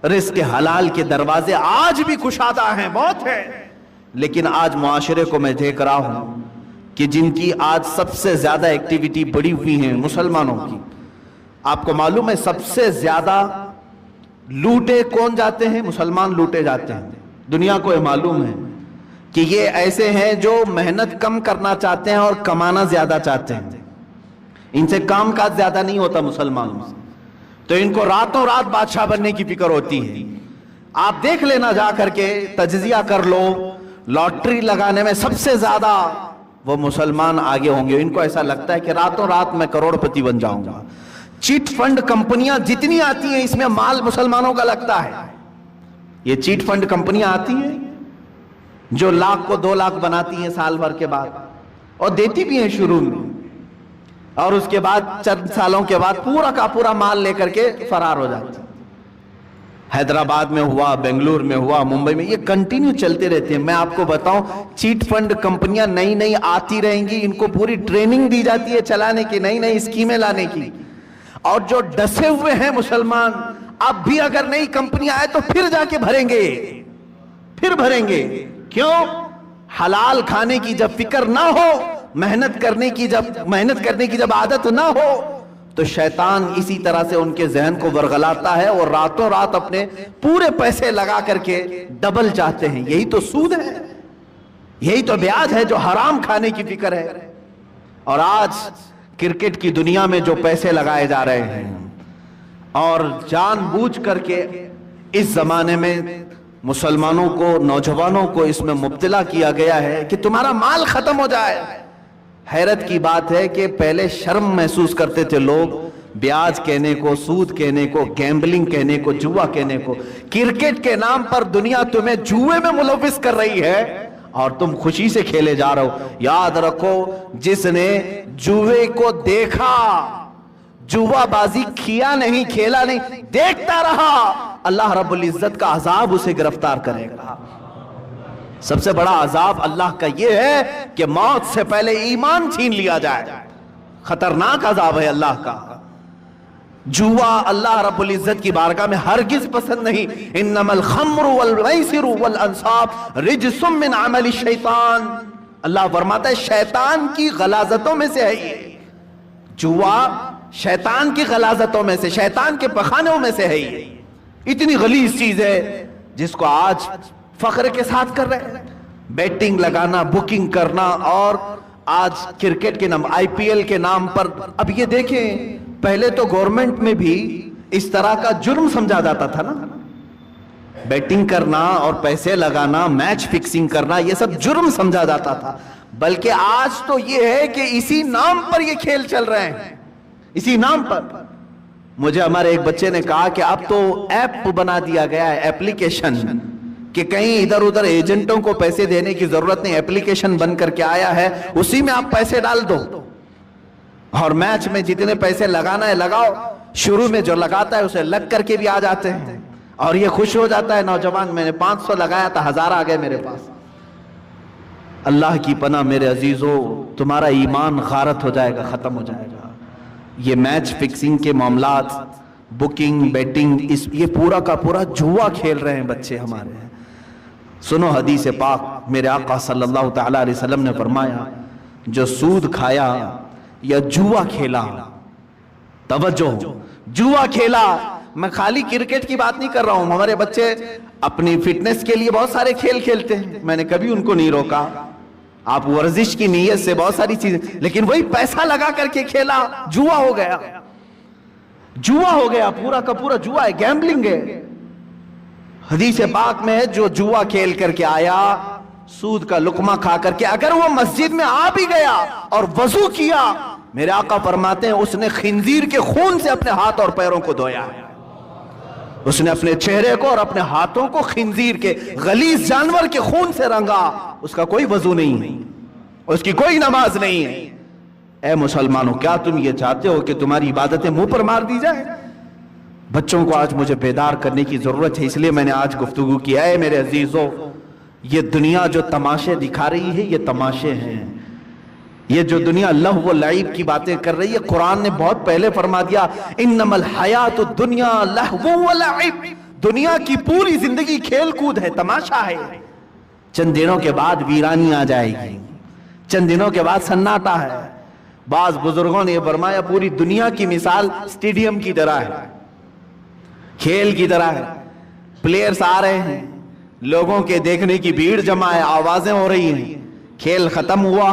رزق حلال کے دروازے آج بھی کشادہ ہیں، بہت ہیں، لیکن آج معاشرے کو میں دیکھ رہا ہوں کہ جن کی آج سب سے زیادہ ایکٹیویٹی بڑی ہوئی ہیں مسلمانوں کی. آپ کو معلوم ہے سب سے زیادہ لوٹے کون جاتے ہیں؟ مسلمان لوٹے جاتے ہیں. دنیا کو یہ معلوم ہے کہ یہ ایسے ہیں جو محنت کم کرنا چاہتے ہیں اور کمانا زیادہ چاہتے ہیں. ان سے کام کاج زیادہ نہیں ہوتا مسلمانوں سے، تو ان کو راتوں رات بادشاہ بننے کی فکر ہوتی ہے. آپ دیکھ لینا جا کر کے، تجزیہ کر لو، لاٹری لگانے میں سب سے زیادہ وہ مسلمان آگے ہوں گے. ان کو ایسا لگتا ہے کہ راتوں رات میں کروڑ پتی بن جاؤں گا. چیٹ فنڈ کمپنیاں جتنی آتی ہیں اس میں مال مسلمانوں کا لگتا ہے. یہ چیٹ فنڈ کمپنیاں آتی ہیں جو لاکھ کو 2 لاکھ بناتی ہیں سال بھر کے بعد، اور دیتی بھی ہیں شروع میں، اور اس کے بعد چند سالوں کے بعد پورا کا پورا مال لے کر کے فرار ہو جاتی. حیدرآباد میں ہوا، بنگلور میں ہوا، ممبئی میں، یہ کنٹینیو چلتے رہتے ہیں. میں آپ کو بتاؤں چیٹ فنڈ کمپنیاں نئی نئی آتی رہیں گی، ان کو پوری ٹریننگ دی جاتی ہے چلانے کی، نئی نئی اسکیمیں لانے کی. اور جو ڈسے ہوئے ہیں مسلمان، اب بھی اگر نئی کمپنی آئے تو پھر جا کے بھریں گے، پھر بھریں گے. کیوں؟ حلال کھانے کی جب فکر نہ ہو، محنت کرنے کی جب عادت نہ ہو، تو شیطان اسی طرح سے ان کے ذہن کو ورغلاتا ہے اور راتوں رات اپنے پورے پیسے لگا کر کے ڈبل چاہتے ہیں. یہی تو سود ہے، یہی تو بیاج ہے جو حرام کھانے کی فکر ہے. اور آج کرکٹ کی دنیا میں جو پیسے لگائے جا رہے ہیں، اور جان بوجھ کر کے اس زمانے میں مسلمانوں کو، نوجوانوں کو اس میں مبتلا کیا گیا ہے کہ تمہارا مال ختم ہو جائے. حیرت کی بات ہے کہ پہلے شرم محسوس کرتے تھے لوگ بیاج کہنے کو، سود کہنے کو، گیمبلنگ کہنے کو، جوا کہنے کو. کرکٹ کے نام پر دنیا تمہیں جوئے میں ملوث کر رہی ہے اور تم خوشی سے کھیلے جا رہے ہو. یاد رکھو، جس نے جوئے کو دیکھا، جوا بازی کیا نہیں، کھیلا نہیں، دیکھتا رہا، اللہ رب العزت کا عذاب اسے گرفتار کرے گا. سب سے بڑا عذاب اللہ کا یہ ہے کہ موت سے پہلے ایمان چھین لیا جائے. خطرناک عذاب ہے اللہ کا. جوا اللہ رب العزت کی بارگاہ میں ہرگز پسند نہیں. انما الخمر والمیسر والانصاب رجس من عمل الشیطان. اللہ فرماتا ہے شیطان کی غلاظتوں میں سے ہے یہ. جوا شیطان کی غلاظتوں میں سے، شیطان کے پخانوں میں سے ہے یہ. اتنی غلیظ چیز ہے جس کو آج فخر کے ساتھ کر رہے ہیں. بیٹنگ لگانا، بکنگ کرنا، اور آج کرکٹ کے نام، آئی پی ایل کے نام پر. اب یہ دیکھیں، پہلے تو گورنمنٹ میں بھی اس طرح کا جرم سمجھا جاتا تھا نا. بیٹنگ کرنا اور پیسے لگانا، میچ فکسنگ کرنا، یہ سب جرم سمجھا جاتا تھا. بلکہ آج تو یہ ہے کہ اسی نام پر یہ کھیل چل رہے ہیں، اسی نام پر. مجھے ہمارے ایک بچے نے کہا کہ اب تو ایپ بنا دیا گیا ہے، ایپلیکیشن، کہ کہیں ادھر ادھر ایجنٹوں کو پیسے دینے کی ضرورت نہیں. ایپلیکیشن بن کر کے آیا ہے، اسی میں آپ پیسے ڈال دو اور میچ میں جتنے پیسے لگانا ہے لگاؤ. شروع میں جو لگاتا ہے اسے لگ کر کے بھی آ جاتے ہیں اور یہ خوش ہو جاتا ہے نوجوان. میں نے 500 لگایا تھا، 1000 آ گئے میرے پاس. اللہ کی پناہ میرے عزیزو، تمہارا ایمان غارت ہو جائے گا، ختم ہو جائے گا. یہ میچ فکسنگ کے معاملات، بکنگ، بیٹنگ، یہ پورا کا پورا جوا کھیل رہے ہیں بچے ہمارے. سنو حدیث پاک، میرے آقا صلی اللہ تعالی علیہ وسلم نے فرمایا، جو سود کھایا یا جوا کھیلا، توجہ، جوا کھیلا. میں خالی کرکٹ کی بات نہیں کر رہا ہوں، ہمارے بچے اپنی فٹنس کے لیے بہت سارے کھیل کھیلتے ہیں، میں نے کبھی ان کو نہیں روکا. آپ ورزش کی نیت سے بہت ساری چیزیں، لیکن وہی پیسہ لگا کر کے کھیلا، جوا ہو گیا. جوا ہو گیا، پورا کا پورا جوا ہے، گیمبلنگ ہے. حدیث پاک میں ہے جو جوا کھیل کر کے آیا، سود کا لقمہ کھا کر کے، اگر وہ مسجد میں آ بھی گیا اور وضو کیا، میرے آقا فرماتے ہیں اس نے خنزیر کے خون سے اپنے ہاتھ اور پیروں کو دھویا. اس نے اپنے چہرے کو اور اپنے ہاتھوں کو خنزیر کے، غلیظ جانور کے خون سے رنگا. اس کا کوئی وضو نہیں ہے، اس کی کوئی نماز نہیں ہے. اے مسلمانوں، کیا تم یہ چاہتے ہو کہ تمہاری عبادتیں منہ پر مار دی جائیں؟ بچوں کو آج مجھے بیدار کرنے کی ضرورت ہے، اس لیے میں نے آج گفتگو کی. اے میرے عزیزو، یہ دنیا جو تماشے دکھا رہی ہے، یہ تماشے ہیں. یہ جو دنیا لہو و لعب کی باتیں کر رہی ہے، قرآن نے بہت پہلے فرما دیا، انما الحیات الدنیا لہو و لعب. दुनिया की पूरी जिंदगी खेल कूद है, तमाशा है। चंद दिनों के बाद वीरानी आ जाएगी, चंद दिनों के बाद सन्नाटा है। बाज बुजुर्गों ने फरमाया पूरी दुनिया की मिसाल स्टेडियम की तरह है, खेल की तरह है। प्लेयर्स आ रहे हैं, लोगों के देखने की भीड़ जमा है, आवाजें हो रही हैं। खेल खत्म हुआ,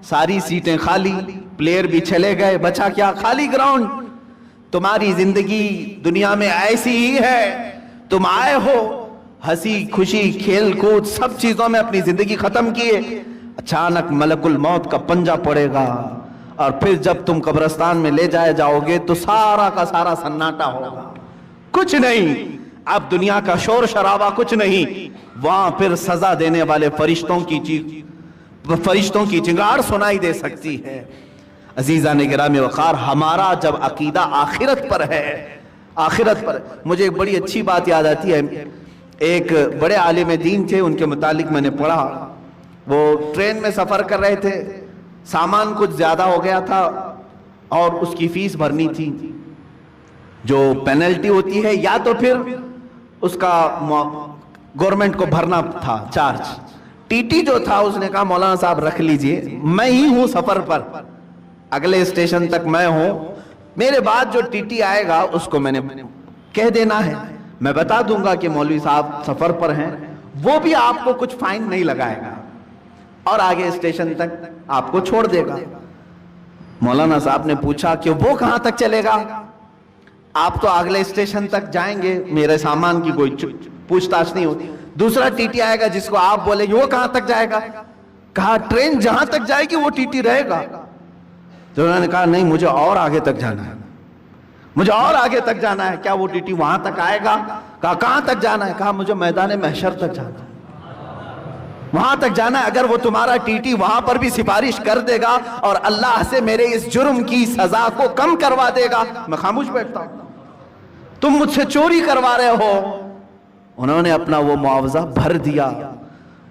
सारी सीटें खाली, प्लेयर भी चले गए, बचा क्या? खाली ग्राउंड। तुम्हारी जिंदगी दुनिया में ऐसी ही है, तुम आए हो हंसी खुशी खेल कूद सब चीजों में अपनी जिंदगी खत्म किए, अचानक मलकुल मौत का पंजा पड़ेगा और फिर जब तुम कब्रिस्तान में ले जाए जाओगे तो सारा का सारा सन्नाटा होगा, कुछ नहीं। अब दुनिया का शोर शराबा कुछ नहीं, वहां फिर सजा देने वाले फरिश्तों की चिंगार सुनाई दे सकती है। अजीजा ने गिरामी वक़ार, हमारा जब अकीदा आखिरत पर है, आखिरत पर, मुझे एक बड़ी अच्छी बात याद आती है। एक बड़े आलिम दीन थे, उनके मुतालिक मैंने पढ़ा। वो ट्रेन में सफर कर रहे थे, सामान कुछ ज्यादा हो गया था और उसकी फीस भरनी थी। जो पेनल्टी होती है या तो फिर उसका गवर्नमेंट को भरना था चार्ज। टीटी जो था उसने कहा मौलाना साहब रख लीजिए, मैं ही हूं सफर पर, अगले स्टेशन तक मैं हूं, मेरे बाद जो टीटी आएगा उसको मैंने कह देना है, मैं बता दूंगा कि मौलवी साहब सफर पर हैं, वो भी आपको कुछ फाइन नहीं लगाएगा और आगे स्टेशन तक आपको छोड़ देगा। मौलाना साहब ने पूछा कि वो कहां तक चलेगा? आप तो अगले स्टेशन तक जाएंगे, मेरे सामान की कोई पूछताछ नहीं होती। दूसरा टीटी आएगा जिसको आप बोलेंगे वो कहां तक जाएगा? कहा ट्रेन जहां तक जाएगी वो टीटी रहेगा। तो उन्होंने कहा नहीं, मुझे और आगे तक जाना है, मुझे और आगे तक जाना है। क्या वो टीटी वहां तक आएगा? कहा कहां तक जाना है? कहा मुझे मैदान महशर तक जाना है, वहां तक जाना है। अगर वो तुम्हारा टीटी वहां पर भी सिफारिश कर देगा और अल्लाह से मेरे इस जुर्म की सजा को कम करवा देगा, मैं खामोश बैठता हूं। तुम मुझसे चोरी करवा रहे हो। उन्होंने अपना वो मुआवजा भर दिया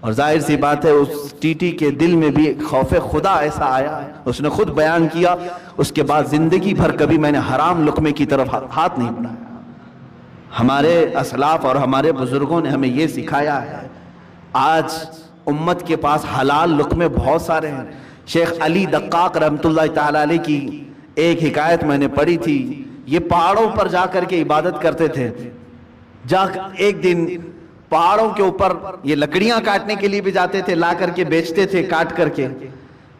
और जाहिर सी बात है उस टीटी के दिल में भी खौफ खुदा ऐसा आया, उसने खुद बयान किया, उसके बाद जिंदगी भर कभी मैंने हराम लुकमे की तरफ हाथ नहीं बढ़ाया। हमारे असलाफ और हमारे बुजुर्गों ने हमें ये सिखाया है। आज उम्मत के पास हलाल लुकमे बहुत सारे हैं। शेख अली दक्काक रहमतुल्लाह तआला अलैह की एक हिकायत मैंने पढ़ी थी। ये पहाड़ों पर जाकर के इबादत करते थे। एक दिन पहाड़ों के ऊपर ये लकड़ियां काटने के लिए भी जाते थे, ला करके बेचते थे काट करके।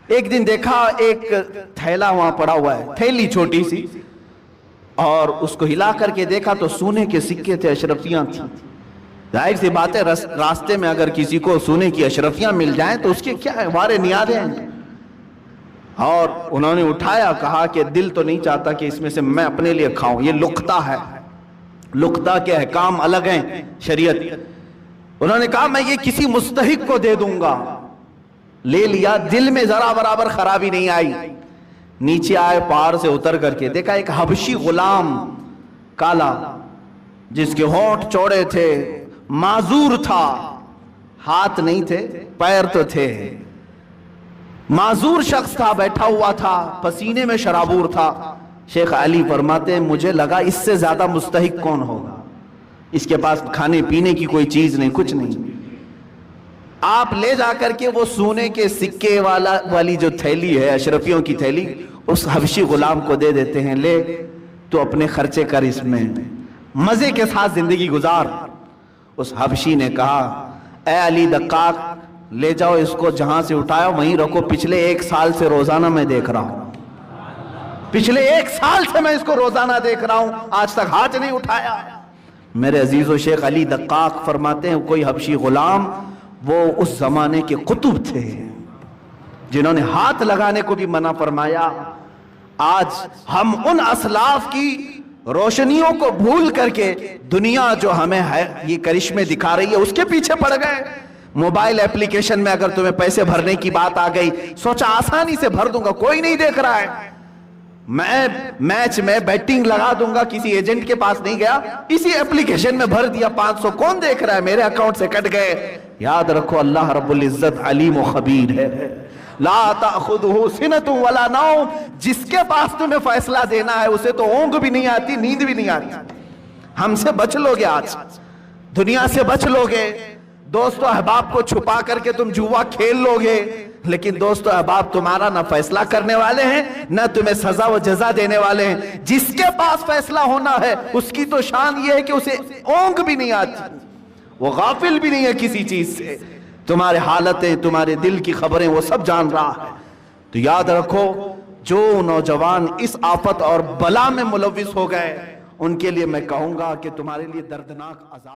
एक दिन देखा एक थैला वहां पड़ा हुआ है, थैली छोटी सी, और उसको हिला करके देखा तो सोने के सिक्के थे, अशरफियां थी। जाहिर सी बात है रास्ते में अगर किसी को सोने की अशरफियां मिल जाएं तो उसके क्या है, वारे नियादे हैं। और उन्होंने उठाया, कहा कि दिल तो नहीं चाहता कि इसमें से मैं अपने लिए खाऊं, ये लुक्ता है, लुक्ता के अहकाम अलग हैं शरीयत। उन्होंने कहा मैं ये किसी मुस्तहिक को दे दूंगा। ले लिया, दिल में जरा बराबर खराबी नहीं आई। नीचे आए, पहाड़ से उतर करके देखा एक हबशी गुलाम काला, जिसके होंठ चौड़े थे, माजूर था, हाथ नहीं थे पैर तो थे, माजूर शख्स था, बैठा हुआ था, पसीने में शराबूर था। शेख अली फरमाते मुझे लगा इससे ज्यादा मुस्तहिक कौन होगा, इसके पास खाने पीने की कोई चीज नहीं, कुछ नहीं। आप ले जाकर के वो सोने के सिक्के वाली जो थैली है, अशरफियों की थैली, उस हबशी गुलाम को दे देते हैं, ले तो अपने खर्चे कर, इसमें मजे के साथ जिंदगी गुजार। उस हबशी ने कहा ए अली दक्काक, ले जाओ इसको, जहां से उठाया वहीं रखो, पिछले 1 साल से रोजाना मैं देख रहा हूं, पिछले 1 साल से मैं इसको रोजाना देख रहा हूं, आज तक हाथ नहीं उठाया। मेरे अजीजों, शेख अली दक्काक फरमाते हैं कोई हबशी गुलाम, वो उस जमाने के कुतुब थे जिन्होंने हाथ लगाने को भी मना फरमाया। आज हम उन असलाफ की रोशनियों को भूल करके दुनिया जो हमें है ये करिश्मे दिखा रही है उसके पीछे पड़ गए। मोबाइल एप्लीकेशन में अगर तुम्हें पैसे भरने की बात आ गई, सोचा आसानी से भर दूंगा, कोई नहीं देख रहा है, मैं मैच में बैटिंग लगा दूंगा, किसी एजेंट के पास नहीं गया, इसी एप्लीकेशन में भर दिया, 500 कौन देख रहा है, मेरे अकाउंट से कट गए। याद रखो अल्लाह रब्बुल इज्जत अलीम व खबीर है। ला ताखुदहु सिनतुन वला नौम, जिसके पास तुम्हें फैसला देना है उसे तो ऊँघ भी नहीं आती, नींद भी नहीं आती। हमसे बच लोगे आज। दुनिया से बच लोगे। दोस्तों अहबाब को छुपा करके तुम जुआ खेल लोगे, लेकिन दोस्तों अहबाब तुम्हारा ना फैसला करने वाले हैं, ना तुम्हें सजा व जजा देने वाले हैं। जिसके पास फैसला होना है उसकी तो शान ये है कि उसे ओंग भी नहीं आती, वो गाफिल भी नहीं है किसी चीज से। तुम्हारे हालतें, तुम्हारे दिल की खबरें वो सब जान रहा है। तो याद रखो, जो नौजवान इस आफत और बला में मुलविस हो गए, उनके लिए मैं कहूंगा कि तुम्हारे लिए दर्दनाक अज़ाब